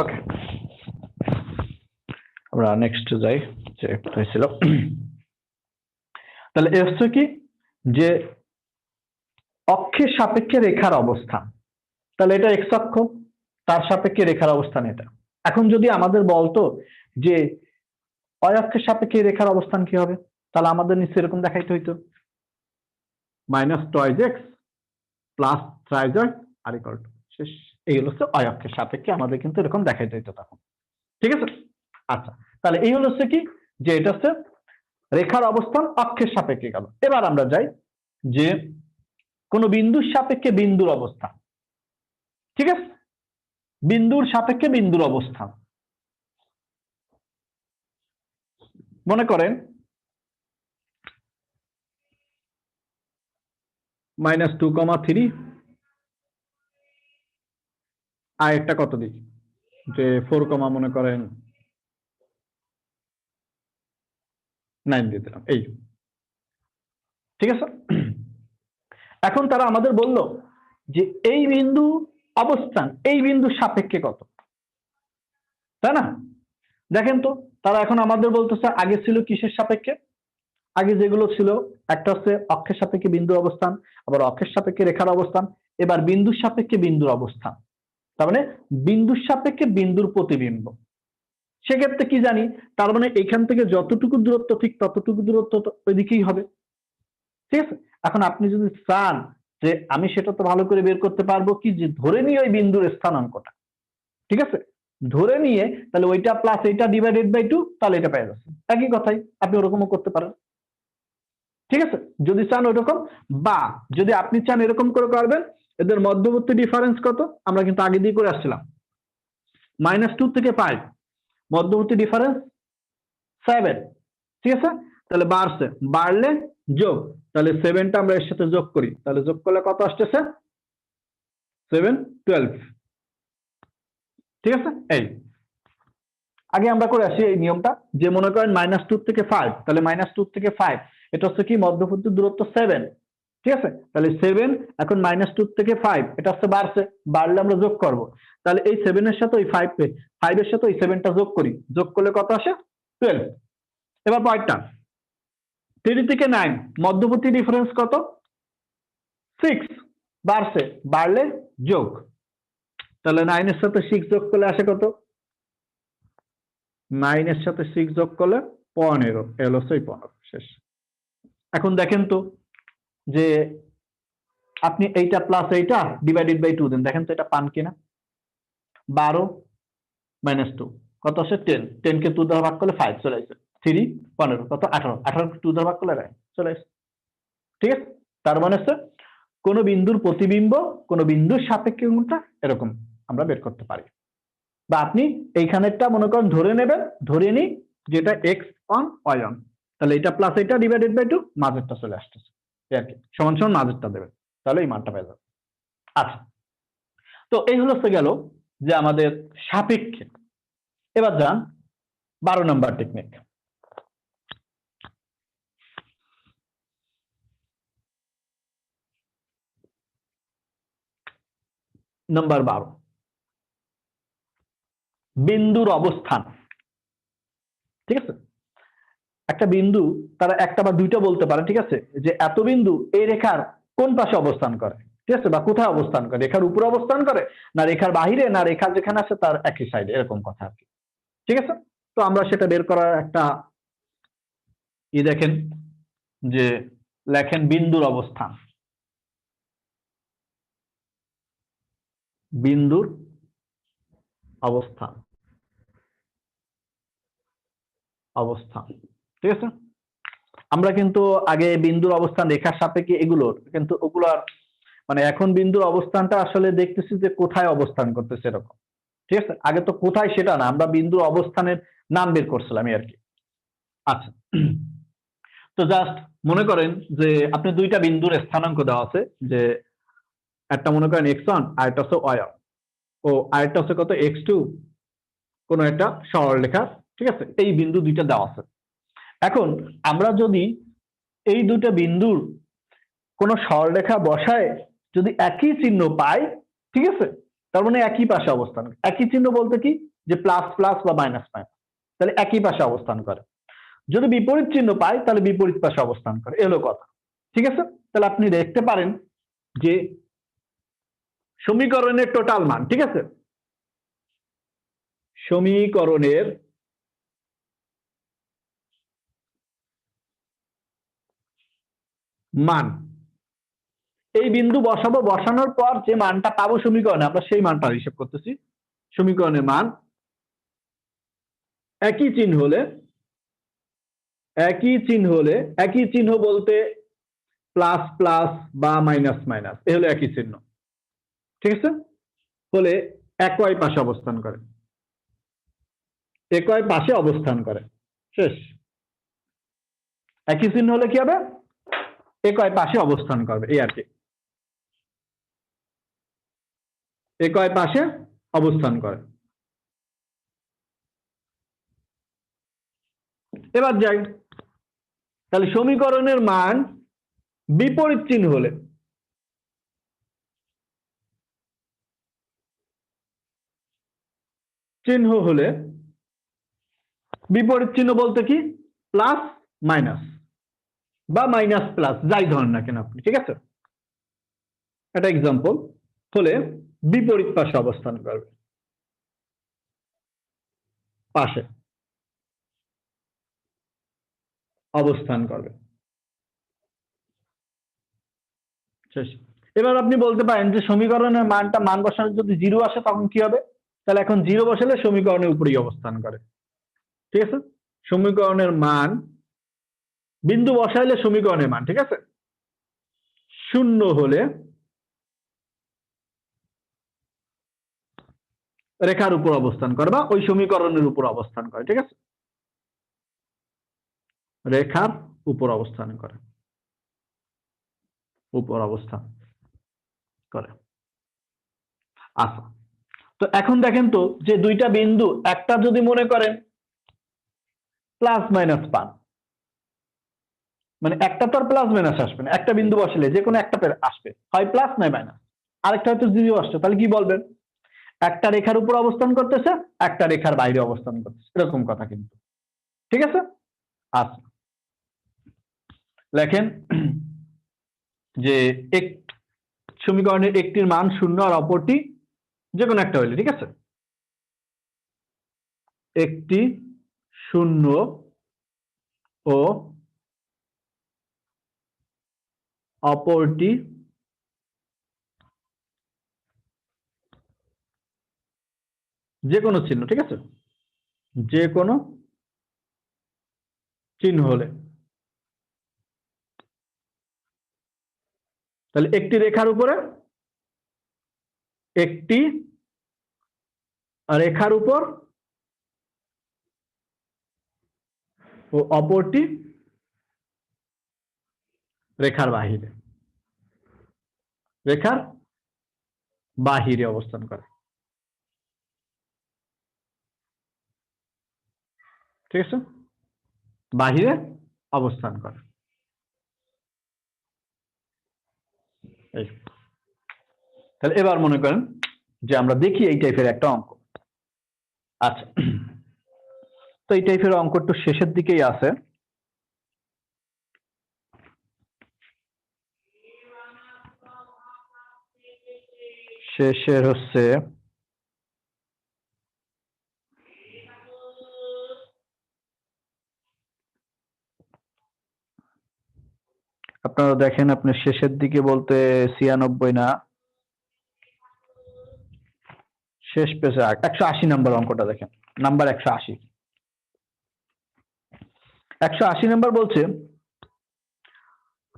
ওকে, আমরা নেক্সট যাই। যে হয়েছিল তাহলে এ হচ্ছে কি যে অক্ষের সাপেক্ষে রেখার অবস্থান। তাহলে এটা এক্স অক্ষ, তার সাপেক্ষে রেখার অবস্থান এটা। এখন যদি আমাদের বলতো যে অয় অক্ষের সাপেক্ষে রেখার অবস্থান কি হবে, তাহলে আমাদের নিশ্চয়ই এরকম দেখাইতে হইতো minus twice x plus thrice y are equal to শেষ। এই হচ্ছে অয় অক্ষের সাপেক্ষে আমাদের কিন্তু এরকম দেখাইতে হইতো তখন। ঠিক আছে, আচ্ছা তাহলে এই হচ্ছে কি যে এটা হচ্ছে রেখার অবস্থান অক্ষের সাপেক্ষে গেল। এবার আমরা যাই যে কোন বিন্দুর সাপেক্ষে বিন্দুর অবস্থান। ঠিক আছে, বিন্দুর সাপেক্ষে বিন্দুর অবস্থান। মনে করেন -2,3 আর একটা কত দিই যে 4, মনে করেন 9 দিয়ে দিলাম এই। ঠিক আছে, এখন তারা আমাদের বলল যে এই বিন্দু অবস্থান এই বিন্দুর সাপেক্ষে কত, তাই না? দেখেন তো তারা এখন আমাদের বলতেছে আগে ছিল কিসের সাপেক্ষে, আগে যেগুলো ছিল একটা হচ্ছে অক্ষের সাপেক্ষে বিন্দুর অবস্থান, আবার অক্ষের সাপেক্ষে রেখার অবস্থান, এবার বিন্দুর সাপেক্ষে বিন্দুর অবস্থান। তার মানে বিন্দুর সাপেক্ষে বিন্দুর প্রতিবিম্ব। সেক্ষেত্রে কি জানি, তার মানে এখান থেকে যতটুকু দূরত্ব ঠিক ততটুকু দূরত্ব ওইদিকেই হবে। ঠিক আছে, এখন আপনি যদি চান যে আমি সেটা তো ভালো করে বের করতে পারবো কি, যে ধরে নিয়ে ওই বিন্দুর স্থানাঙ্কটা, ঠিক আছে, ধরে নিয়ে তাহলে ওইটা প্লাস এইটা ডিভাইডেড বাই 2, তাহলে এটা পেয়ে যাচ্ছে। একই কথাই আপনি ওরকমও করতে পারেন। ঠিক আছে, যদি চান ওইরকম, বা যদি আপনি চান এরকম করে করবেন, এদের মধ্যবর্তী ডিফারেন্স কত আমরা কিন্তু আগে দিয়ে করে আসছিলাম, -2 থেকে 5 মধ্যবর্তী ডিফারেন্স 7। ঠিক আছে, তাহলে বাড়ছে, বাড়লে যোগ, তাহলে 7টা আমরা এর সাথে যোগ করি, তাহলে যোগ করলে কত আসতেছে 7 12। ঠিক আছে, এই আগে আমরা করে আসি এই নিয়মটা, যে মনে করেন -2 থেকে 5, তাহলে -2 থেকে 5 এটা হচ্ছে কি মধ্যবর্তী দূরত্ব 7। ঠিক আছে, তাহলে 7 এখন -2 থেকে 5 এটা হচ্ছে বাড়ছে, বাড়লে আমরা যোগ করব, তাহলে এই 7 এর সাথে ওই 5 এর সাথে ওই 7টা যোগ করি, যোগ করলে কত আসে 12। এবার পরেরটা 3 থেকে 9 মধ্যবর্তী ডিফারেন্স কত 6, বাড়ছে, বাড়লে যোগ, তাহলে 9 এর সাথে 6 যোগ করলে আসে কত, 9 এর সাথে 6 যোগ করলে 15, এল হচ্ছে 15 শেষ। এখন দেখেন তো যে আপনি এইটা প্লাস এইটা ডিভাইডেড বাই 2 দেন, দেখেন তো এটা পান কিনা। 12 - 2 কত আসে 10, 10 কে 2 দ্বারা ভাগ করলে 5 চলে আসে, 3 15 কত 18, 18 কে 2 দ্বারা ভাগ করলে 9 চলে আসে। ঠিক আছে, তার মানে হচ্ছে কোন বিন্দুর প্রতিবিম্ব কোন বিন্দুর সাপেক্ষে কোনটা এরকম আমরা বের করতে পারি। বা আপনি এইখানেরটা মনে করেন ধরে নেবেন, ধরে নিই যেটা x অন y অন, তাহলে এটা প্লাস এটা ডিভাইডেড বাই 2 মাঝেরটা চলে আসতেছে আর কি, সমান সমান মাঝেরটা দেবেন, তাহলে এই মানটা পেয়ে যাবে। আচ্ছা, তো এই হলো গেল যে আমাদের সাপেক্ষে। এবার যান 12 নম্বর টেকনিক। নম্বর 12 বিন্দুর অবস্থান। ঠিক আছে, একটা বিন্দু তারা একটা বা দুইটা বলতে পারে, ঠিক আছে, যে এত বিন্দু এই রেখার কোন পাশে অবস্থান করে, ঠিক আছে, বা কোথায় অবস্থান করে, রেখার উপরে অবস্থান করে না রেখার বাহিরে, না রেখার যেখানে আছে তার একই সাইডে, এরকম কথা আর কি। ঠিক আছে, তো আমরা সেটা বের করার একটা দেখেন যে লেখেন বিন্দুর অবস্থান, বিন্দুর অবস্থান, অবস্থান। ঠিক আছে, আমরা কিন্তু আগে বিন্দুর অবস্থান রেখার সাপেক্ষে এগুলোর কিন্তু ওগুলার মানে এখন বিন্দুর অবস্থানটা আসলে দেখতেছি যে কোথায় অবস্থান করতেছে এরকম। ঠিক আছে, আগে তো কোথায় সেটা না, আমরা বিন্দুর অবস্থানের নাম বের করছিলাম আর কি। আচ্ছা, তো জাস্ট মনে করেন যে আপনি দুইটা বিন্দুর স্থানাঙ্ক দেওয়া আছে, যে একটা মনে করেন x1 আর একটা হচ্ছে y1, ও আরেকটা হচ্ছে কত x2, কোন একটা সরলরেখা। ঠিক আছে, এই বিন্দু দুইটা দেওয়া আছে। এখন আমরা যদি এই দুটো বিন্দুর কোন সরলরেখা বসায় যদি একই চিহ্ন পাই, ঠিক আছে, তার মানে একই পাশে অবস্থান, একই চিহ্ন বলতে কি, যে প্লাস প্লাস বা মাইনাস মাইনাস, তাহলে একই পাশে অবস্থান করে। যদি বিপরীত চিহ্ন পায় তাহলে বিপরীত পাশে অবস্থান করে, এলো কথা। ঠিক আছে, তাহলে আপনি দেখতে পারেন যে সমীকরণের টোটাল মান, ঠিক আছে, সমীকরণের মান, এই বিন্দু বসাবো, বসানোর পর যে মানটা পাবো সমীকরণে আমরা সেই মানটা হিসেব করতেছি। সমীকরণের মান একই চিহ্ন হলে, একই চিহ্ন বলতে প্লাস প্লাস বা মাইনাস মাইনাস, এ হলো একই চিহ্ন, ঠিক আছে, হলে একই পাশে অবস্থান করে, একই পাশে অবস্থান করে, শেষ। একই চিহ্ন হলে কি হবে, একই পাশে অবস্থান করবে, এই আর কি, একই পাশে অবস্থান করে। এবার যাই, তাহলে সমীকরণের মান বিপরীত চিহ্ন হলে, বিপরীত চিহ্ন বলতে কি, প্লাস মাইনাস বা মাইনাস প্লাস, যাই ধরেন না কেন আপনি, ঠিক আছে, এটা এক্সাম্পল, হলে বিপরীত পাশে অবস্থান করবে, পাশে অবস্থান করবে, শেষ। এবার আপনি বলতে পারেন যে সমীকরণের মানটা, মান বসানোর যদি জিরো আসে তখন কি হবে, তাহলে এখন জিরো বসালে সমীকরণের উপরেই অবস্থান করে, ঠিক আছে, সমীকরণের মান, বিন্দু বসাইলে সমীকরণের মান, ঠিক আছে, শূন্য হলে রেখার উপর অবস্থান করে বা ওই সমীকরণের উপর অবস্থান করে, ঠিক আছে, রেখার উপর অবস্থান করে, উপর অবস্থান করে। আচ্ছা, তো এখন দেখেন তো যে দুইটা বিন্দু, একটা যদি মনে করেন প্লাস মাইনাস পান, মানে একটা তো আর প্লাস মাইনাস আসবে না, একটা বিন্দু বসালে যে কোনো একটা আসবে, হয় প্লাস নয় মাইনাস, আরেকটা হয়তো জিরো আসছে, তাহলে কি বলবেন, একটা রেখার উপর অবস্থান করতেছে, একটা রেখার বাইরে অবস্থান করতেছে, এরকম কথা কিন্তু, ঠিক আছে। আচ্ছা, লেখেন যে এক সমীকরণের একটির মান শূন্য আর অপরটি যে কোনো একটা হইলে, ঠিক আছে, একটি শূন্য ও অপরটি যে কোনো চিহ্ন, ঠিক আছে, যে কোনো চিহ্ন হলে, তাহলে একটি রেখার উপরে, একটি রেখার উপর ও অপরটি রেখার বাহিরে, রেখার বাহিরে অবস্থান করে, ঠিক আছে, বাহিরে অবস্থান করে, এই। তাহলে এবার মনে করেন যে আমরা দেখি এই টাইপের একটা অঙ্ক। আচ্ছা, তো এই টাইপের অঙ্ক একটু শেষের দিকেই আছে, শেষের হচ্ছে আপনারা দেখেন, আপনি শেষের দিকে বলতে 96 না, শেষ পেজে 180 নাম্বার অঙ্কটা দেখেন, নাম্বার 180, 180 নাম্বার বলছে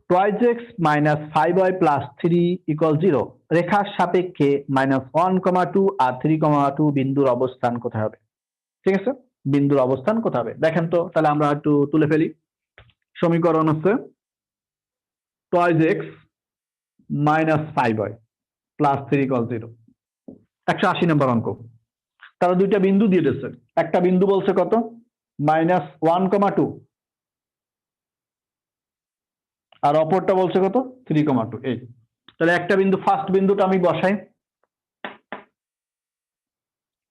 twice x minus 5y plus 3 equal 0, রেখার সাপেক্ষে -1,2 আর 3,2 বিন্দুর অবস্থান কোথায় হবে, ঠিক আছে, বিন্দুর অবস্থান কোথায় হবে দেখেন তো, তাহলে আমরা একটু তুলে ফেলি। সমীকরণ হচ্ছে twice x minus 5y plus 3 equal 0, 180 নম্বর অঙ্ক। তারা দুইটা বিন্দু দিয়ে দিচ্ছে, একটা বিন্দু বলছে কত, -1,2 আর অপরটা বলছে কত 3,2, এই। তাহলে একটা বিন্দু, ফার্স্ট বিন্দুটা আমি বসাই,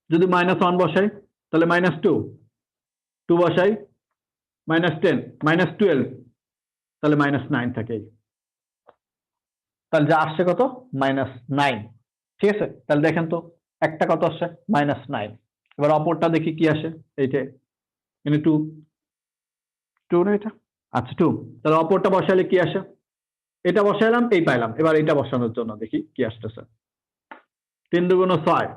যদি -1 বসাই তাহলে -2, 2 বসাই -10, -12, তাহলে -9 থাকে। তাহলে যা আসছে কত? -9। ঠিক আছে, তাহলে দেখেন তো একটা কত আসছে? -9। এবার অপরটা দেখি কি আসে। এইটা এখানে 2, 2 না এটা? আচ্ছা 2। তাহলে অপরটা বসালে কি আসে? এটা বসাইলাম, এই পাইলাম। এবার এটা বসানোর জন্য দেখি কি আসতেছে। 3 দুগুণ 6,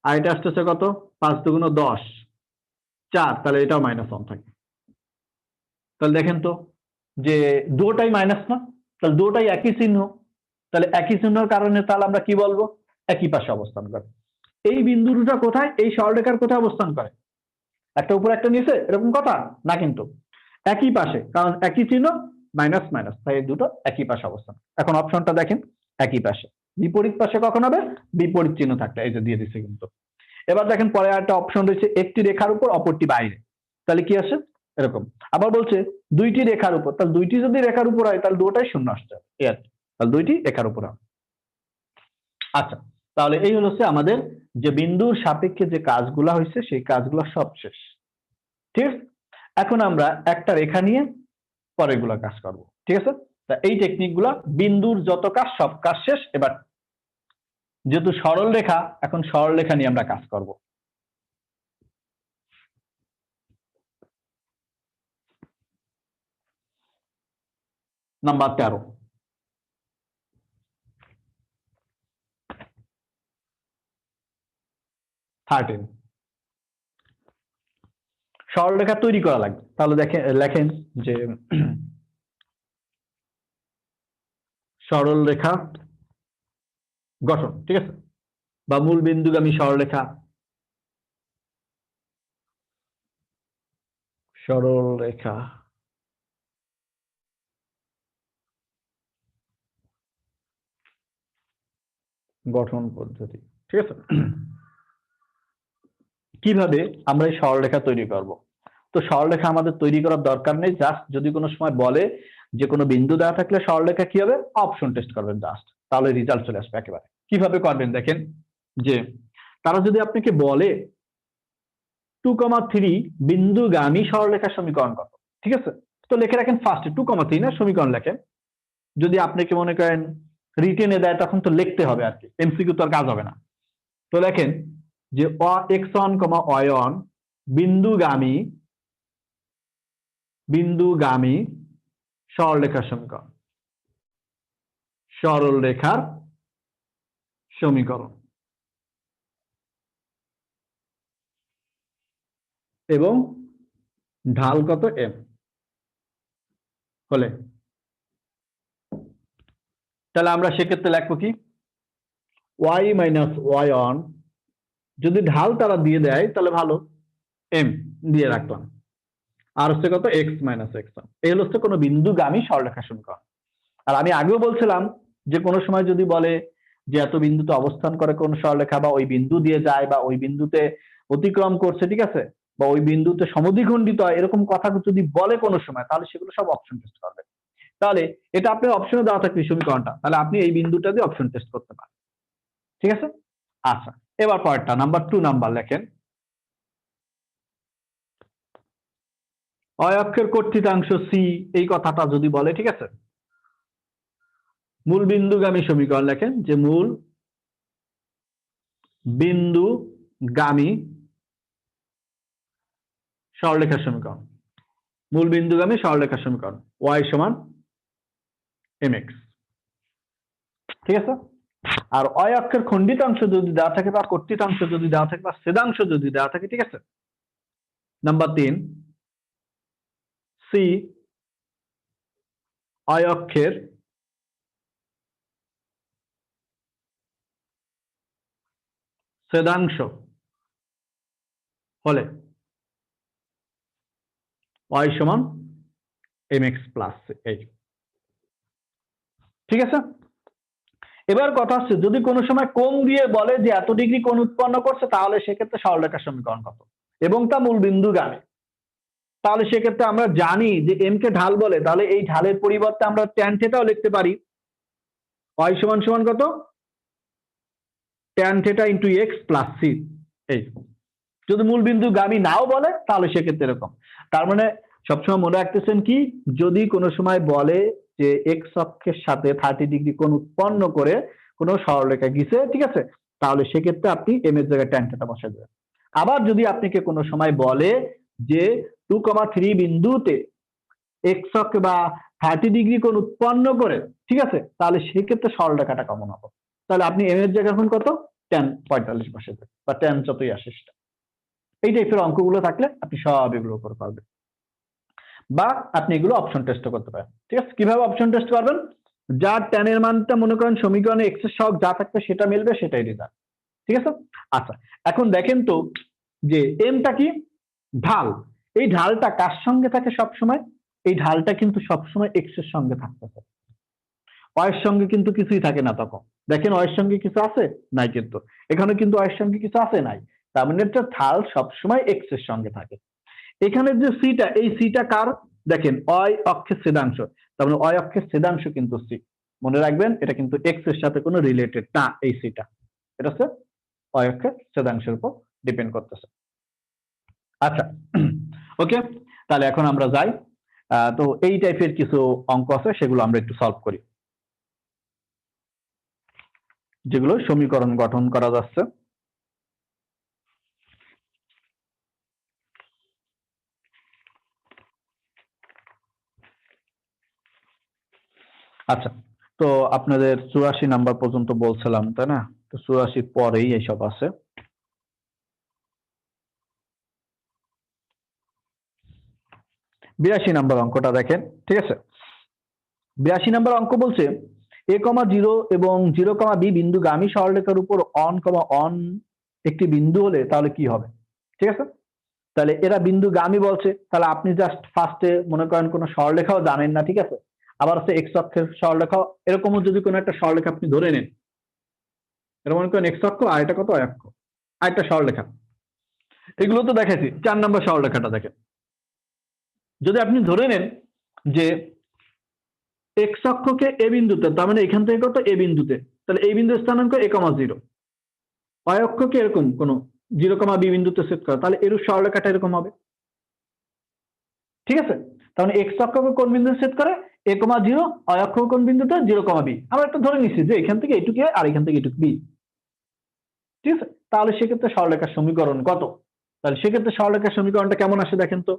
আর এটা আসতেছে কত? 5 দুগুণ 10, 4। তাহলে এটাও -1 থাকে। তাহলে দেখেন তো যে দুটোটাই মাইনাস না, তাহলে দুটোটাই একই চিহ্ন। তাহলে একই চিহ্নের কারণে তাহলে আমরা কি বলবো? একই পাশে অবস্থান করে। এই বিন্দু দুটো কোথায়? এই সরলরেখার কোথায় অবস্থান করে? একটা উপরে একটা নিচে, এরকম কথা না কিন্তু। একই পাশে, কারণ একই চিহ্ন, মাইনাস মাইনাস, তাই এই দুটো একই পাশে অবস্থান। এখন অপশনটা দেখেন, একই পাশে। বিপরীত পাশে কখন হবে? বিপরীত চিহ্ন থাকলে। এই যে দিয়ে দিচ্ছে কিন্তু। এবার দেখেন পরে একটা অপশন রয়েছে, একটি রেখার উপর অপরটি বাইরে। তাহলে কি আসে? এরকম। আবার বলছে দুইটি রেখার উপর, তাহলে দুইটি যদি রেখার উপর হয় তাহলে দুটোটাই শূন্য আসছে। তাহলে দুইটি রেখার উপর হবে। আচ্ছা, তাহলে এই হচ্ছে আমাদের যে বিন্দুর সাপেক্ষে যে কাজগুলা হয়েছে সেই কাজগুলো সব শেষ। ঠিক আছে, এখন আমরা একটা রেখা নিয়ে পরেরগুলা কাজ করব। ঠিক আছে, তা এই টেকনিক গুলা, বিন্দুর যত কাজ সব কাজ শেষ। এবার যেহেতু সরল রেখা, এখন সরল রেখা নিয়ে আমরা কাজ করব। নাম্বার 13। সরলরেখা তৈরি করা লাগবে। তাহলে লেখেন যে সরল রেখা গঠন। ঠিক আছে, বা মূল বিন্দুগামী সরলরেখা, সরল রেখা গঠন পদ্ধতি। ঠিক আছে, কিভাবে আমরা এই সরলরেখা তৈরি করব? তো সরলরেখা আমাদের তৈরি করার দরকার নেই। জাস্ট যদি কোনো সময় বলে যে কোনো বিন্দু দেওয়া থাকলে সরলরেখা কি হবে, অপশন টেস্ট করবেন জাস্ট, তাহলে রেজাল্ট চলে আসবে একেবারে। কিভাবে করবেন দেখেন, যে তারা যদি আপনাকে বলে 2,3 বিন্দুগামী সরলরেখার সমীকরণ কত? ঠিক আছে, তো লিখে রাখেন ফার্স্টে 2,3 না সমীকরণ লেখেন। যদি আপনাকে মনে করেন রিটেনে দেয় তখন তো লিখতে হবে আর কি, এমসিকিউ তো আর কাজ হবে না। তো লেখেন যে x1, y1 বিন্দুগামী বিন্দুগামী সরলরেখার সমীকরণ, সরল রেখার সমীকরণ, এবং ঢাল কত? m হলে, তাহলে আমরা সেক্ষেত্রে লিখবো কি? y মাইনাস y1, যদি ঢাল তারা দিয়ে দেয় তাহলে ভালো, m দিয়ে রাখলাম। আর হচ্ছে কত? x minus x1। এই হচ্ছে কোনো বিন্দুগামী সরলরেখার সমীকরণ। আর আমি আগেও বলছিলাম যে কোনো সময় যদি বলে যে এত বিন্দুতে অবস্থান করে কোন সরলরেখা, বা ওই বিন্দু দিয়ে যায়, বা ওই বিন্দুতে অতিক্রম করছে, ঠিক আছে, বা ওই বিন্দুতে সমদ্বিখণ্ডিত হয়, এরকম কথা যদি বলে কোনো সময়, তাহলে সেগুলো সব অপশন টেস্ট করবে। তাহলে এটা আপনার অপশনে দেওয়া থাকবে সমীকরণটা, তাহলে আপনি এই বিন্দুটা দিয়ে অপশন টেস্ট করতে পারেন। ঠিক আছে, আচ্ছা এবার পরেরটা নাম্বার 2 নাম্বার লেখেন, অয় অক্ষের কর্তৃতাংশ সি, এই কথাটা যদি বলে, ঠিক আছে, মূল বিন্দুগামী সমীকরণ লেখেন যে মূল বিন্দুগামী সরলরেখার সমীকরণ, মূল বিন্দুগামী সরলরেখার সমীকরণ y সমান mx। ঠিক আছে, আর অয় অক্ষের খণ্ডিতাংশ যদি দেওয়া থাকে, বা কর্তৃতাংশ যদি দেওয়া থাকে, বা ছেদাংশ যদি দেওয়া থাকে, ঠিক আছে, নাম্বার 3 সি অয় অক্ষের ছেদাংশ হলে y সমান mx প্লাস এই। ঠিক আছে, এবার কথা হচ্ছে যদি কোনো সময় কোণ দিয়ে বলে যে এত ডিগ্রি কোণ উৎপন্ন করছে, তাহলে সেক্ষেত্রে সরলরেখার সমীকরণ কত এবং তা মূল বিন্দুগামী। তাহলে সেক্ষেত্রে আমরা জানি যে এম কে ঢাল বলে, তাহলে এই ঢালের পরিবর্তে আমরা ট্যান থিটাও লিখতে পারি। y সমান সমান কত? Tan theta into x plus C. এই যদি মূল বিন্দু গামী নাও বলে তাহলে সেক্ষেত্রে এরকম। তার মানে সবসময় মনে রাখতেছেন কি, যদি কোনো সময় বলে যে এক্স অক্ষের সাথে 30 ডিগ্রি কোণ উৎপন্ন করে কোনো সরলরেখা গিছে, ঠিক আছে, তাহলে সেক্ষেত্রে আপনি এম এর জায়গায় ট্যান থিটা বসাই দেবেন। আবার যদি আপনাকে কোনো সময় বলে যে 2,3 বিন্দুতে এক্স অক্ষ বা 30 ডিগ্রি কোণ উৎপন্ন করে, ঠিক আছে, তাহলে সেক্ষেত্রে সরলরেখাটা কেমন হবে, তাহলে আপনি এম এর জায়গায় এখন কত ট্যান 45 বসে দেবেন, বা ট্যান যতই আসে সেটা। এই টাইপের অঙ্কগুলো থাকলে আপনি সব এগুলো করে পারবেন, বা আপনি এগুলো অপশন টেস্ট করতে পারেন। ঠিক আছে, কিভাবে অপশন টেস্ট করবেন, যার ট্যানের মানটা মনে করেন সমীকরণে এক্স এর সহগ যা থাকবে সেটা মিলবে, সেটাই রেজাল্ট। ঠিক আছে, আচ্ছা এখন দেখেন তো যে এমটা কি, ঢাল। এই ঢালটা কার সঙ্গে থাকে সবসময়, এই ঢালটা কিন্তু সবসময় এক্স এর সঙ্গে থাকতেছে, ওয়ের সঙ্গে কিন্তু কিছুই থাকে না। তখন দেখেন ওয়ের সঙ্গে কিছু আছে নাই, কিন্তু এখানে কিন্তু ওয়ের সঙ্গে কিছু আছে নাই, তার মানে একটা ঢাল সবসময় এক্স এর সঙ্গে থাকে। এখানে যে সিটা, এই সিটা কার, দেখেন অয় অক্ষের ছেদাংশ, তার মানে অয় অক্ষের ছেদাংশ কিন্তু সি। মনে রাখবেন এটা কিন্তু এক্স এর সাথে কোনো রিলেটেড না, এই সিটা এটা হচ্ছে অয় অক্ষের ছেদাংশের উপর ডিপেন্ড করতেছে। আচ্ছা ওকে, তাহলে এখন আমরা যাই। তো এই টাইপের কিছু অঙ্ক আছে, সেগুলো আমরা একটু সলভ করি, যেগুলো সমীকরণ গঠন করা যাচ্ছে। আচ্ছা, তো আপনাদের 84 নাম্বার পর্যন্ত বলছিলাম তাই না, তো 84 পরেই এইসব আছে। 82 নাম্বার অঙ্কটা দেখেন, ঠিক আছে। 82 নাম্বার অঙ্ক বলছে a,0 এবং 0,b বিন্দুগামী সরলরেখার উপর অন একটি বিন্দু হলে তাহলে কি হবে। ঠিক আছে, তাহলে এরা বিন্দুগামী বলছে, তাহলে আপনি জাস্ট ফার্স্টে মনে করেন কোনো সরলরেখাও জানেন না, ঠিক আছে, আবার হচ্ছে এক্স অক্ষের সরলরেখাও, এরকমও যদি কোনো একটা সরলরেখা আপনি ধরে নেন, এটা মনে করেন এক্স অক্ষ আর এটা কত অক্ষ, আর একটা সরলরেখা, এগুলো তো দেখাইছি। 4 নম্বর সরলরেখাটা দেখেন, যদি আপনি ধরে নেন যে এক্স অক্ষকে এ বিন্দুতে, তার মানে এখান থেকে কত এ বিন্দুতে, তাহলে এই বিন্দুর স্থানাঙ্ক a,0, অয় অক্ষকে এরকম কোন 0,b বিন্দুতে সেট করা, তাহলে এর সরলরেখাটা এরকম হবে। ঠিক আছে, তাহলে এক্স অক্ষকে কোন বিন্দুতে সেট করে a,0, অয় অক্ষ কোন বিন্দুতে 0,b, আমরা একটা ধরে নিচ্ছি যে এখান থেকে এটুকু আর এখান থেকে এটুকু বি। ঠিক আছে, তাহলে সেক্ষেত্রে সরলরেখার সমীকরণ কত, তাহলে সেক্ষেত্রে সরলরেখার সমীকরণটা কেমন আসে দেখেন তো,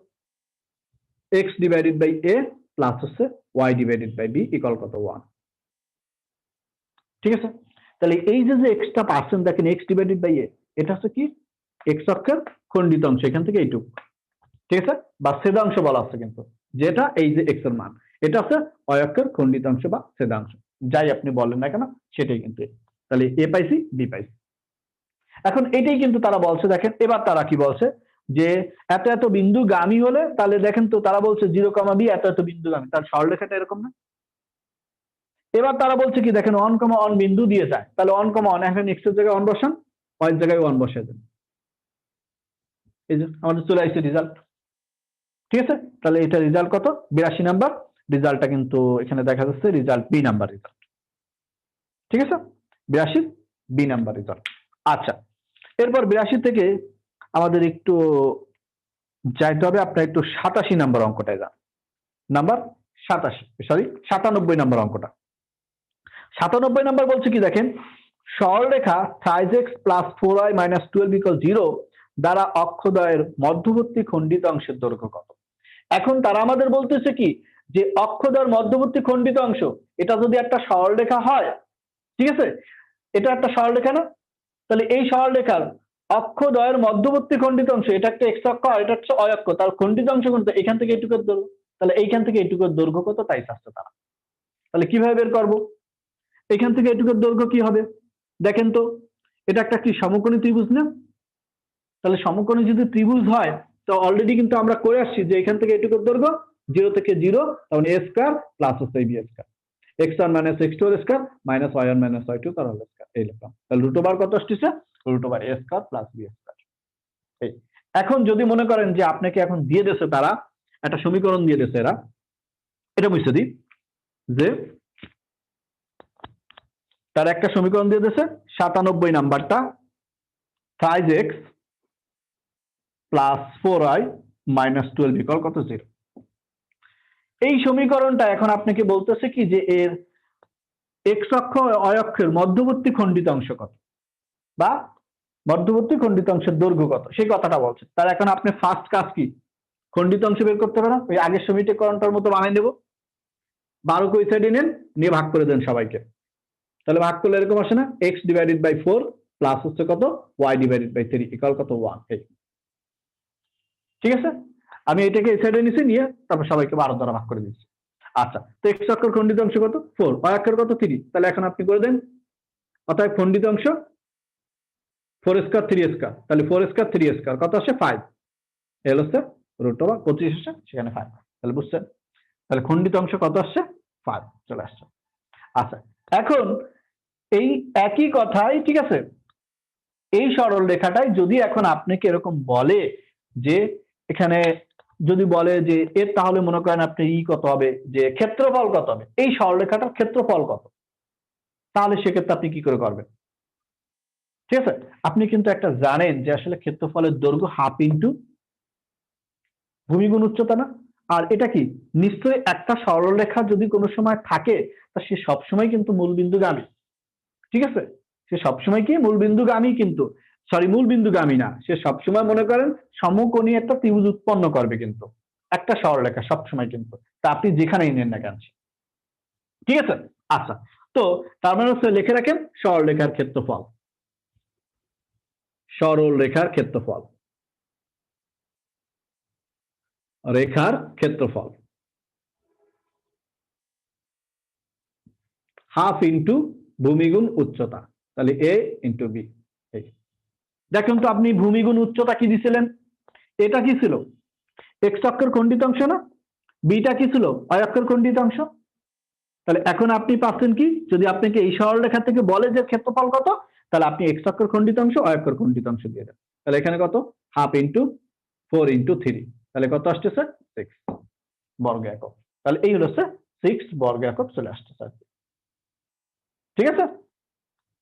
x divided by a plus হচ্ছে y divided by b equal কত 1। ঠিক আছে, তাহলে এই যে এক্সটা পাচ্ছেন দেখেন এক্স ডিভাইডেড বাই এ, এটা হচ্ছে কি এক্স অক্ষের খণ্ডিত অংশ, এখান থেকে এইটুকু, ঠিক আছে, বা ছেদাংশ বলা হচ্ছে কিন্তু, যেটা এই যে এক্স এর মান, এটা হচ্ছে অয় অক্ষের খণ্ডিত অংশ বা ছেদাংশ, যাই আপনি বলেন না কেন সেটাই কিন্তু। তাহলে এ পাইছি বি পাইছি। এখন এটাই কিন্তু তারা বলছে, দেখেন এবার তারা কি বলছে যে এত এত বিন্দু গামী হলে, তাহলে দেখেন তো তারা বলছে 0,b এত এত বিন্দু গামী, তার সরলরেখাটা এরকম না। এবার তারা বলছে কি দেখেন 1,1 বিন্দু দিয়ে যায়, তাহলে 1,1 এখন এক্স এর জায়গায় 1 বসান, ওয়াই এর জায়গায় 1 বসিয়ে দেন, এই যে আমাদের চলে আসছে রেজাল্ট। ঠিক আছে, তাহলে এটা রেজাল্ট কত 82 নাম্বার, রেজাল্টটা কিন্তু এখানে দেখা যাচ্ছে রেজাল্ট বি নাম্বার রেজাল্ট। ঠিক আছে, 82 বি নাম্বার রেজাল্ট। আচ্ছা, এরপর 82 থেকে আমাদের একটু যাইতে হবে, আপনার একটু 87 নাম্বার অঙ্কটায় যান, নাম্বার 97 নাম্বার অঙ্কটা। 97 নাম্বার বলছে কি দেখেন, সরলরেখা 5x plus 4y minus 12 equal 0 দ্বারা অক্ষদ্বয়ের মধ্যবর্তী খণ্ডিত অংশের দৈর্ঘ্য কত। এখন তারা আমাদের বলতেছে কি যে অক্ষদ্বয়ের মধ্যবর্তী খণ্ডিত অংশ, এটা যদি একটা সরলরেখা হয়, ঠিক আছে, এটা একটা সরলরেখা না, তাহলে এই সরলরেখার অক্ষদ্বয়ের মধ্যবর্তী খণ্ডিত অংশ, এটা একটা এক্স অক্ষ আর এটা হচ্ছে অয় অক্ষ, তার খণ্ডিত অংশ কোনটা, এখান থেকে এইটুকুর দৈর্ঘ্য, তাহলে এইখান থেকে এইটুকুর দৈর্ঘ্য কত তাই চাচ্ছে তারা। তাহলে কিভাবে বের করবো, এখান থেকে এটুকুর দৈর্ঘ্য কি হবে দেখেন তো, এটা একটা কি সমকোণী ত্রিভুজ না, তাহলে সমকোণী যদি ত্রিভুজ হয় তো অলরেডি কিন্তু আমরা করে আসছি যে এখান থেকে এটুকুর দৈর্ঘ্য 0 থেকে 0, তখন a স্কয়ার প্লাস হচ্ছে b square, x1 minus x2 এর square minus y1 minus y2 তার হোল স্কয়ার, এই লিখলাম। তাহলে রুট ওভার কত আসছে, root over a square plus b square. এই এখন যদি মনে করেন যে আপনাকে এখন দিয়ে দিয়েছে তারা একটা সমীকরণ দিয়ে দিয়েছে, এরা এটা বুঝতে দিই যে তার একটা সমীকরণ দিয়ে দিয়েছে 97 নাম্বারটা, 5x plus 4i minus 12 equal কত 0। এই সমীকরণটা এখন আপনাকে বলতেছে কি যে এর এক্স অক্ষ অয় অক্ষের মধ্যবর্তী খণ্ডিত অংশ কত, বা মধ্যবর্তী খণ্ডিত অংশের দৈর্ঘ্য কত, সেই কথাটা বলছে। তার এখন আপনি ফার্স্ট কাজ কি, খণ্ডিত অংশ বের করতে পারেন, ওই আগের সমীকরণটার মতো বানিয়ে দেবো। 12 কে ওই সাইডে নেন, নিয়ে ভাগ করে দেন সবাইকে, তাহলে ভাগ করলে এরকম আসে না, এক্স ডিভাইডেড বাই 4 প্লাস হচ্ছে কত ওয়াই ডিভাইডেড বাই 3 ইকুয়াল কত 1। ঠিক আছে, আমি এটাকে এই সাইডে নিছি, নিয়ে তারপর সবাইকে 12 দ্বারা ভাগ করে দিচ্ছি। আচ্ছা, তো এক্স অক্ষের খণ্ডিত অংশ কত 4, ওয়াই অক্ষের কত 3, তাহলে এখন আপনি করে দেন। অতএব খণ্ডিত অংশ 4 স্কয়ার 3 স্কয়ার, তাহলে 4 স্কয়ার 3 স্কয়ার কত আসে 5, এল হচ্ছে রুট ওভার 25 আসে, সেখানে 5, তাহলে বুঝছেন, তাহলে খণ্ডিত অংশ কত আসছে 5 চলে আসছে। আচ্ছা, এখন এই একই কথাই, ঠিক আছে, এই সরল রেখাটাই যদি এখন আপনাকে এরকম বলে যে এখানে যদি বলে যে এর, তাহলে মনে করেন আপনি কত হবে, যে ক্ষেত্রফল কত হবে, এই সরলরেখাটার ক্ষেত্রফল কত, তাহলে সেক্ষেত্রে আপনি কি করে করবেন। ঠিক আছে, আপনি কিন্তু একটা জানেন যে আসলে ক্ষেত্রফলের দৈর্ঘ্য হাফ ইন্টু ভূমি গুণ উচ্চতা না, আর এটা কি নিশ্চয়ই একটা সরলরেখা যদি কোনো সময় থাকে তা সে সবসময় কিন্তু মূলবিন্দুগামী। ঠিক আছে, সে সবসময় কি মূলবিন্দুগামী, কিন্তু সরি মূলবিন্দুগামী না, সে সবসময় মনে করেন সমকোণী একটা ত্রিভুজ উৎপন্ন করবে, কিন্তু একটা সরলরেখা সবসময়, কিন্তু তা আপনি যেখানেই নেন না কেন। ঠিক আছে, আচ্ছা, তো তার মানে হচ্ছে লিখে রাখেন সরলরেখার ক্ষেত্রফল, সরল রেখার ক্ষেত্রফল, রেখার ক্ষেত্রফল হাফ ইন্টু ভূমি গুণ উচ্চতা, তাহলে এ ইন্টু বি। দেখুন তো আপনি ভূমি গুণ উচ্চতা কি দিছিলেন, এটা কি ছিল এক্স অক্ষের খণ্ডিত অংশ না, বিটা কি ছিল ওয়াই অক্ষের খণ্ডিত অংশ। তাহলে এখন আপনি পাচ্ছেন কি, যদি আপনাকে এই সরলরেখা থেকে বলে যে ক্ষেত্রফল কত, তাহলে আপনি এক্স অক্ষের খণ্ডিত অংশ ওয়াই অক্ষের খণ্ডিত অংশ দিয়ে দেন। তাহলে এখানে কত হাফ ইন্টু 4 ইন্টু 3, তাহলে কত আসতেছে 6 বর্গ একক। তাহলে এই হলো 6 বর্গ একক চলে আসতেছে। ঠিক আছে,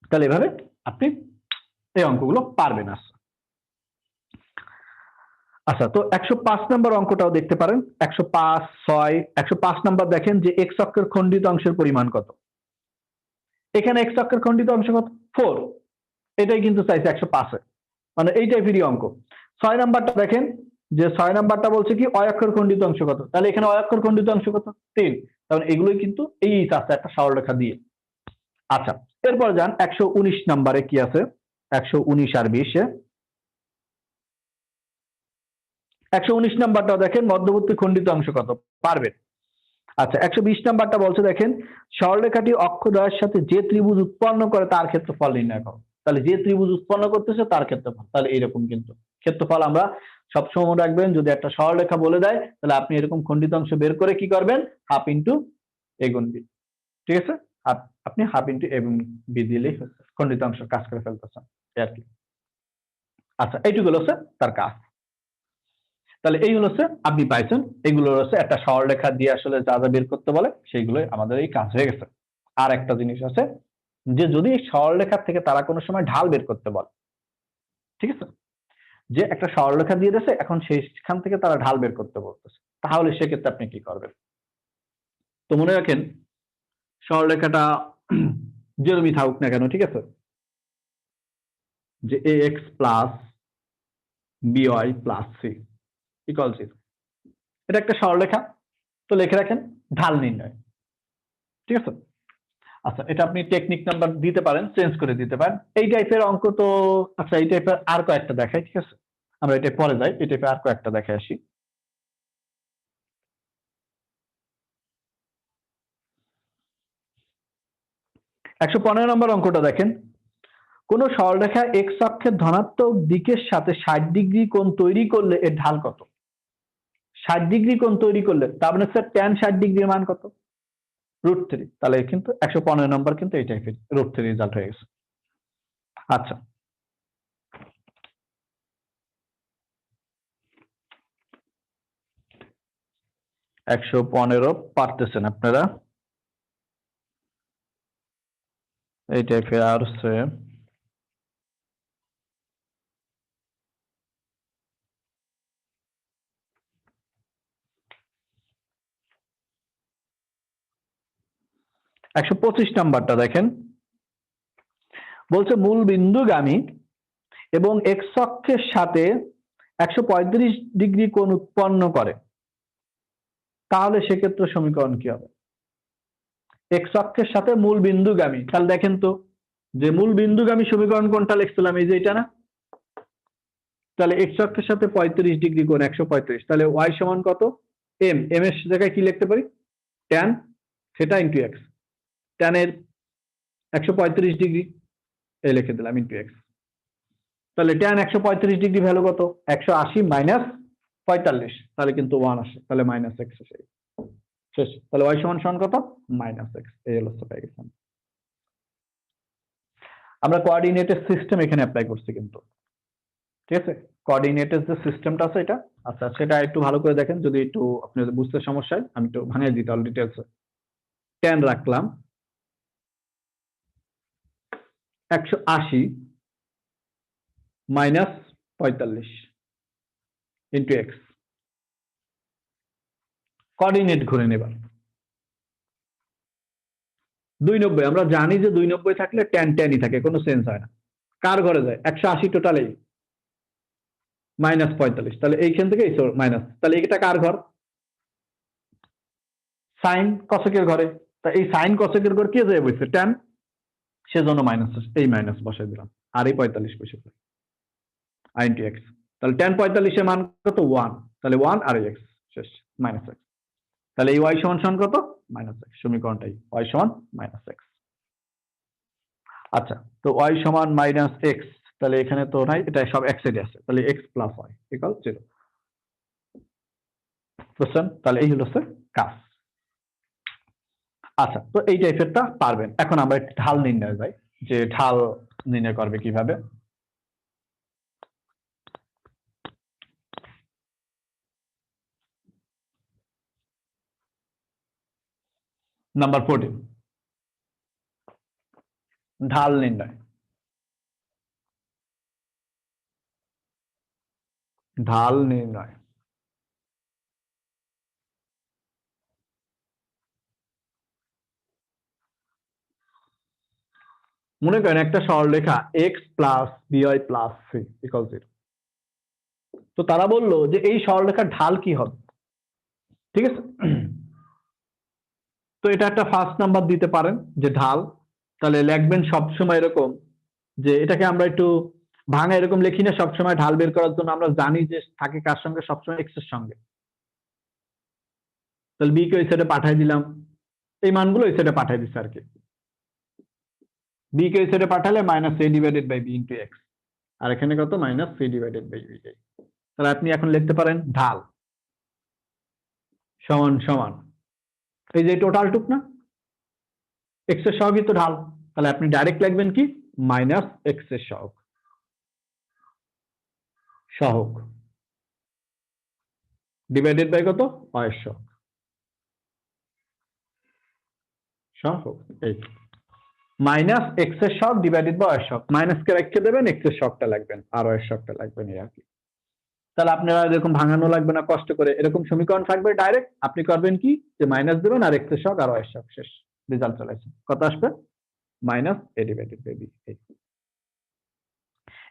তাহলে এভাবে আপনি এই অঙ্কগুলো পারবেন। আচ্ছা, তো 105 নম্বর অঙ্কটাও দেখতে পারেন, 105, 6, 105 নম্বর দেখেন যে এক্স অক্ষের খণ্ডিত অংশের পরিমাণ কত। এখানে এক্স অক্ষের খণ্ডিত অংশ কত 4, এটাই কিন্তু চাইছে 105 এ, মানে এই টাইপেরই অঙ্ক। 6 নাম্বারটা দেখেন যে 6 নাম্বারটা বলছে কি অয় অক্ষের খণ্ডিত অংশ কত, তাহলে এখানে অয় অক্ষের খণ্ডিত অংশ কত 3, কারণ এগুলোই কিন্তু এই চাচ্ছে একটা সরলরেখা দিয়ে। আচ্ছা, এরপর যান 119 নাম্বারে কি আছে, 119 আর 20 119 নাম্বারটাও দেখেন মধ্যবর্তী খণ্ডিত অংশ কত পারবেন। আচ্ছা, 120 নাম্বারটা বলছে দেখেন সরলরেখাটি অক্ষদ্বয়ের সাথে যে ত্রিভুজ উৎপন্ন করে তার ক্ষেত্রফল নির্ণয় করো। তাহলে যে ত্রিভুজ উৎপন্ন করতেছে তার ক্ষেত্রফল, তাহলে এইরকম কিন্তু ক্ষেত্রফল আমরা সবসময় মনে রাখবেন, যদি একটা সরলরেখা বলে দেয় তাহলে আপনি এরকম খণ্ডিত অংশ বের করে কি করবেন, হাফ ইন্টু এ গুণ বি। ঠিক আছে, আপনি হাফ ইন্টু এ গুণ বি দিলেই খণ্ডিত অংশ কাজ করে ফেলতেছেন আর কি। আচ্ছা, এইটুকু হচ্ছে তার কাজ। তাহলে এই হচ্ছে আপনি পাইছেন, এগুলো হচ্ছে একটা সরলরেখা দিয়ে আসলে যা যা বের করতে বলে সেইগুলোই আমাদের এই কাজ হয়ে গেছে। আর একটা জিনিস আছে যে যদি এই সরলরেখা থেকে তারা কোনো সময় ঢাল বের করতে বলে, ঠিক আছে, যে একটা সরলরেখা দিয়ে দিয়েছে এখন সেইখান থেকে তারা ঢাল বের করতে বলতেছে, তাহলে সেক্ষেত্রে আপনি কি করবেন। তো মনে রাখেন সরলরেখাটা যেরকমই থাকুক না কেন, ঠিক আছে, যে a x plus b y plus c equal 0, এটা একটা সরলরেখা, তো লিখে রাখেন ঢাল নির্ণয়। ঠিক আছে, আচ্ছা, এটা আপনি টেকনিক নাম্বার দিতে পারেন, চেঞ্জ করে দিতে পারেন এই টাইপের অঙ্ক তো। আচ্ছা, এই টাইপের আর কয়েকটা দেখাই, ঠিক আছে, আমরা এটা পরে যাই, এই টাইপের আর কয়েকটা দেখে আসি। 115 নম্বর অঙ্কটা দেখেন, কোন সরলরেখা এক্স অক্ষের ধনাত্মক দিকের সাথে 60 ডিগ্রি কোণ তৈরি করলে এর ঢাল কত। 60 ডিগ্রি কোণ তৈরি করলে তার মানে স্যার ট্যান 60 ডিগ্রির মান কত, √3, তাহলে কিন্তু 115 নম্বর কিন্তু এই টাইপের √3 রেজাল্ট হয়ে গেছে। আচ্ছা, 115 পারতেছেন আপনারা, এই টাইপের আর হচ্ছে 125 নাম্বারটা দেখেন, বলছে মূল বিন্দুগামী এবং এক্স অক্ষের সাথে 135 ডিগ্রি কোণ উৎপন্ন করে, তাহলে সেক্ষেত্রে সমীকরণ কি হবে? এক্স অক্ষের সাথে মূল বিন্দুগামী, তাহলে দেখেন তো যে মূল বিন্দুগামী সমীকরণ কোনটা লিখছিলাম, এই যে এটা না? তাহলে এক্স অক্ষের সাথে 35 ডিগ্রি কোণ 135, তাহলে ওয়াই সমান কত? এম। এম এর জায়গায় কি লিখতে পারি? Tan theta into x. ট্যানের 135 ডিগ্রি এই লিখে দিলাম ইন্টু এক্স। তাহলে ট্যান 135 ডিগ্রি ভ্যালু কত? 180 মাইনাস 45, তাহলে কিন্তু 1 আসে, তাহলে মাইনাস এক্স আসে শেষ। তাহলে ওয়াই সমান সমান কত? Minus x. এই হলো পেয়ে গেছেন। আমরা কোঅর্ডিনেটের সিস্টেম এখানে অ্যাপ্লাই করছি কিন্তু, ঠিক আছে? কোঅর্ডিনেটের যে সিস্টেমটা আছে এটা, আচ্ছা সেটা একটু ভালো করে দেখেন, যদি একটু আপনাদের বুঝতে সমস্যা হয় আমি একটু ভাঙিয়ে দিই তাহলে ডিটেলসে। ট্যান রাখলাম 180 মাইনাস 45 ইন্টু এক্স। কোঅর্ডিনেট ঘুরে নেবার 290, আমরা জানি যে 290 থাকলে ট্যান ট্যানই থাকে, কোনো চেঞ্জ হয় না। কার ঘরে যায়? 180 টোটালেই মাইনাস 45, তাহলে এইখান থেকে মাইনাস, তাহলে এটা কার ঘর? সাইন কসেকের ঘরে। তা এই সাইন কসেকের ঘর কে যায় বসে? ট্যান, সেজন্য মাইনাস, এই মাইনাস বসাই দিলাম আর এই 45 বসে ইন্টু এক্স। তাহলে ট্যান 45 এর মান কত? 1, তাহলে 1 আর এক্স শেষ, মাইনাস এক্স। তাহলে এই ওয়াই সমান সমান কত? Minus x. সমীকরণটাই ওয়াই সমান মাইনাস এক্স। আচ্ছা, তো ওয়াই সমান মাইনাস এক্স, তাহলে এখানে তো নাই, এটা সব এক সাইডে আছে, তাহলে এক্স প্লাস ওয়াই ইকুয়াল 0। বুঝছেন? তাহলে এই হলো স্যার কাজ। আচ্ছা, তো এই টাইপেরটা পারবেন। এখন আমরা ঢাল নির্ণয় যাই, যে ঢাল নির্ণয় করবে কিভাবে। নাম্বার 14, ঢাল নির্ণয়। ঢাল নির্ণয় মনে করেন একটা সরলরেখা x plus b y plus c equal 0। তো তারা বললো যে এই সরলরেখার ঢাল কি হবে, ঠিক আছে? তো এটা একটা ফার্স্ট নাম্বার দিতে পারেন যে ঢাল, তাহলে লিখবেন সবসময় এরকম, যে এটাকে আমরা একটু ভাঙা এরকম লিখি না সবসময়। ঢাল বের করার জন্য আমরা জানি যে থাকে কার সঙ্গে? সবসময় এক্স এর সঙ্গে। তাহলে বি কে ওই সাইডে পাঠিয়ে দিলাম, এই মানগুলো ওই সাইডে পাঠিয়ে দিচ্ছে আর কি। বি কে ওই সাইডে পাঠালে minus a divided by b into x, আর এখানে কত? Minus c divided by b. তাহলে আপনি এখন লিখতে পারেন ঢাল সমান সমান এই যে টোটাল টুক না, এক্স এর সহগই তো ঢাল, তাহলে আপনি ডাইরেক্ট লিখবেন কি? মাইনাস এক্স এর সহগ, সহগ ডিভাইডেড বাই কত? ওয়াই এর সহগ, সহগ এই মাইনাস এক্স এর সহগ ডিভাইডেড বাই ওয়াই এর সহগ। মাইনাস কে রেখে দেবেন, এক্স এর সহগটা লাগবেন আর ওয়াই এর সহগটা লাগবেন, এই আর কি। তাহলে আপনারা এরকম ভাঙানো লাগবে না কষ্ট করে, এরকম সমীকরণ থাকবে ডাইরেক্ট আপনি করবেন কি? যে মাইনাস দেবেন আর এক্স এর সহগ আর ওয়াই এর সহগ, শেষ, রেজাল্ট চলে আসে। কত আসবে? Minus a divided by b.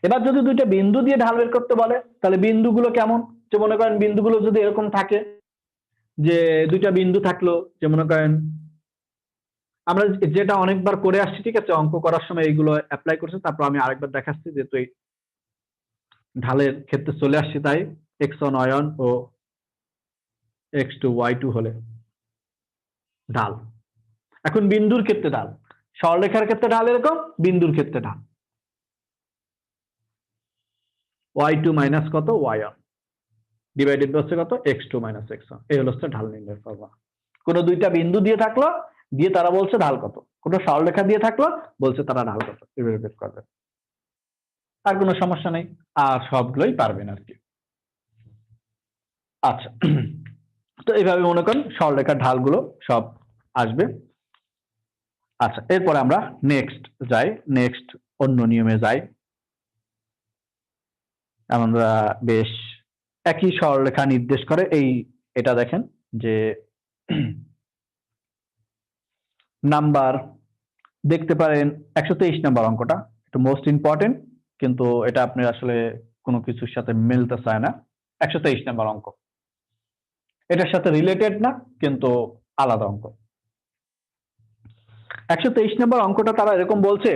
এবার যদি দুইটা বিন্দু দিয়ে ঢাল বের করতে বলে, তাহলে বিন্দুগুলো কেমন? যে মনে করেন বিন্দুগুলো যদি এরকম থাকে, যে দুইটা বিন্দু থাকলো, যে মনে করেন আমরা যেটা অনেকবার করে আসছি, ঠিক আছে, অঙ্ক করার সময় এইগুলো অ্যাপ্লাই করছে, তারপর আমি আরেকবার দেখাচ্ছি, যেহেতু এই ঢালের ক্ষেত্রে চলে আসছি, তাই x1 y1 ও x2 y2 হলে ঢাল। এখন বিন্দুর ক্ষেত্রে ঢাল, সরলরেখার ক্ষেত্রে ঢাল এরকম, বিন্দুর ক্ষেত্রে ঢাল y2 মাইনাস কত? y1 ডিভাইডেড হচ্ছে কত? x2 minus x1। এই হলো ঢাল নির্ণয় ফর্মুলা। কোনো দুইটা বিন্দু দিয়ে থাকলো, দিয়ে তারা বলছে ঢাল কত, কোনো সরলরেখা দিয়ে থাকলো, বলছে তারা ঢাল কত, এভাবে বের করবে, আর কোনো সমস্যা নেই, আর সবগুলোই পারবেন আর কি। আচ্ছা, তো এইভাবে মনে করেন সরলরেখার ঢালগুলো সব আসবে। আচ্ছা, এরপরে আমরা নেক্সট যাই, নেক্সট অন্য নিয়মে যাই। আমরা বেশ একই সরলরেখা নির্দেশ করে এই, এটা দেখেন যে নাম্বার দেখতে পারেন 123 নাম্বার অঙ্কটা, এটা মোস্ট ইম্পর্টেন্ট, কিন্তু এটা আপনি আসলে কোনো কিছুর সাথে মিলতে চায় না। 123 নাম্বার অঙ্ক, এটার সাথে রিলেটেড না কিন্তু আলাদা অঙ্ক। 123 নাম্বার অঙ্কটা তারা এরকম বলছে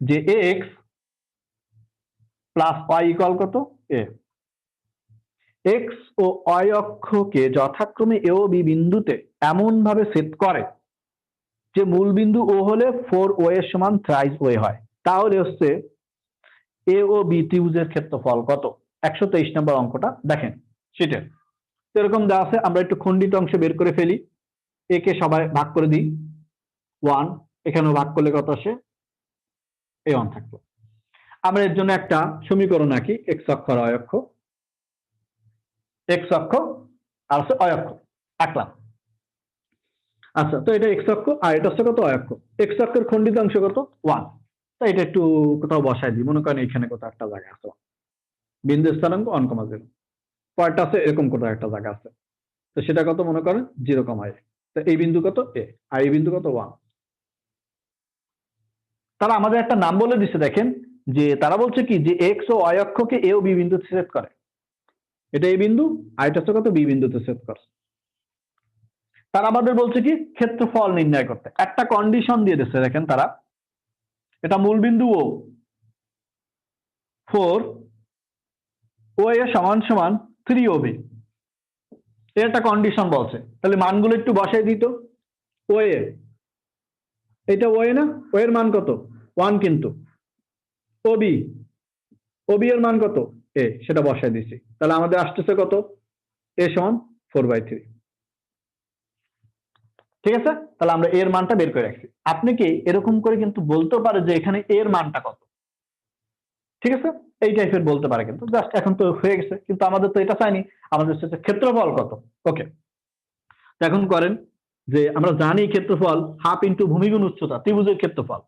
যে x প্লাস y ইকুয়াল কত a। x ও y অক্ষকে যথাক্রমে a ও b বিন্দুতে এমন ভাবে সেট করে যে মূল বিন্দু ও হলে 4o এর সমান থ্রাইস ওয়ে হয়। তাহলে হচ্ছে a ও b ত্রিভুজের ক্ষেত্রফল কত? 123 নম্বর অঙ্কটা দেখেন শীটের এরকম দেওয়া আছে, আমরা একটু খণ্ডিত অংশে বের করে ফেলি। a কে সবাই ভাগ করে দিই 1, এখানেও ভাগ করলে কত আসে? a1 থাকলো। আমরা এর জন্য একটা সমীকরণ আঁকি, x অক্ষ আর y অক্ষ, x অক্ষ আর হচ্ছে y অক্ষ আঁকলাম। আচ্ছা, তো এটা x অক্ষ আর এটা হচ্ছে কত y অক্ষ। x অক্ষের খণ্ডিত অংশ কত? 1। তো এটা একটু কোথাও বসাই দিই, মনে করেন এখানে কোথাও একটা জায়গা আছে, বিন্দু স্থানাঙ্ক 1,0, পয়েন্ট আছে এরকম কোথাও একটা জায়গা আছে, তো সেটা কত মনে করেন 0,a। তো এই বিন্দু কত a আর এই বিন্দু কত 1। তারা আমাদের একটা নাম বলে দিচ্ছে, দেখেন যে তারা বলছে কি যে x O y অক্ষকে a O b বিন্দুতে ছেদ করে, এটা এই বিন্দু আর এটা হচ্ছে কত b বিন্দুতে ছেদ করে। তারা আমাদের বলছে কি ক্ষেত্রফল নির্ণয় করতে, একটা কন্ডিশন দিয়ে দিচ্ছে, দেখেন তারা এটা মূল বিন্দু ও 4 ও এ সমান সমান 3ob, এর একটা কন্ডিশন বলছে। তাহলে মানগুলো একটু বসাই দিত। ও এ, এটা ও এ না, ও এর মান কত 1, কিন্তু ওবি, ওবি এর মান কত এ, সেটা বসাই দিছি। তাহলে আমাদের আসতেছে কত এ সমান 4/3। ঠিক আছে, তাহলে আমরা এর মানটা বের করে রাখছি। আপনি কি এরকম করে কিন্তু বলতে পারে যে এখানে এর মানটা কত, ঠিক আছে, এই টাইপের বলতে পারে, কিন্তু জাস্ট এখন তো হয়ে গেছে, কিন্তু আমাদের তো এটা চাইনি, আমাদের হচ্ছে ক্ষেত্রফল কত। ওকে, এখন করেন যে আমরা জানি ক্ষেত্রফল হাফ ইন্টু ভূমি গুণ উচ্চতা, ত্রিভুজের ক্ষেত্রফল,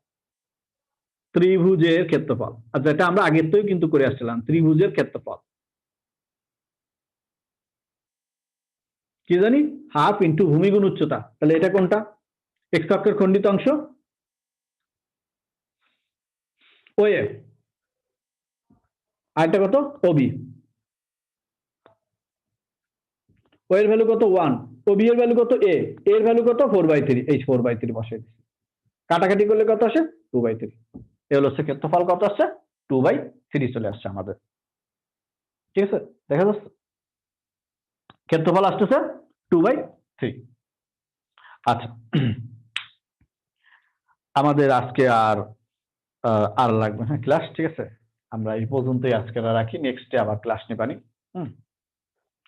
ত্রিভুজের ক্ষেত্রফল। আর যেটা আমরা আগের থেকেও কিন্তু করে আসছিলাম, ত্রিভুজের ক্ষেত্রফল কি জানি হাফ ইন্টু ভূমি গুণ উচ্চতা। তাহলে এটা কোনটা? এক্স অক্ষের খণ্ডিত অংশ ও এ, আর এটা কত ওবি। ও এর ভ্যালু কত 1, ওবি এর ভ্যালু কত এ, এর ভ্যালু কত 4/3, এই 4/3 বসাই দিচ্ছি। কাটাকাটি করলে কত আসে 2/3। এ হলো হচ্ছে ক্ষেত্রফল কত আসছে 2/3 চলে আসছে আমাদের। ঠিক আছে, দেখা যাচ্ছে ক্ষেত্রফল আসতেছে 2/3। আচ্ছা, আমাদের আজকে আর লাগবে না ক্লাস, ঠিক আছে, আমরা এই পর্যন্তই আজকে রাখি, নেক্সট ডে আবার ক্লাস নেবানি।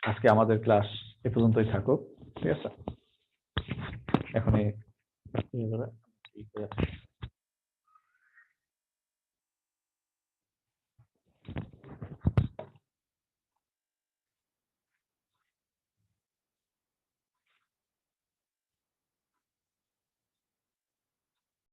আজকে আমাদের ক্লাস এ পর্যন্তই থাকুক, ঠিক আছে। এখন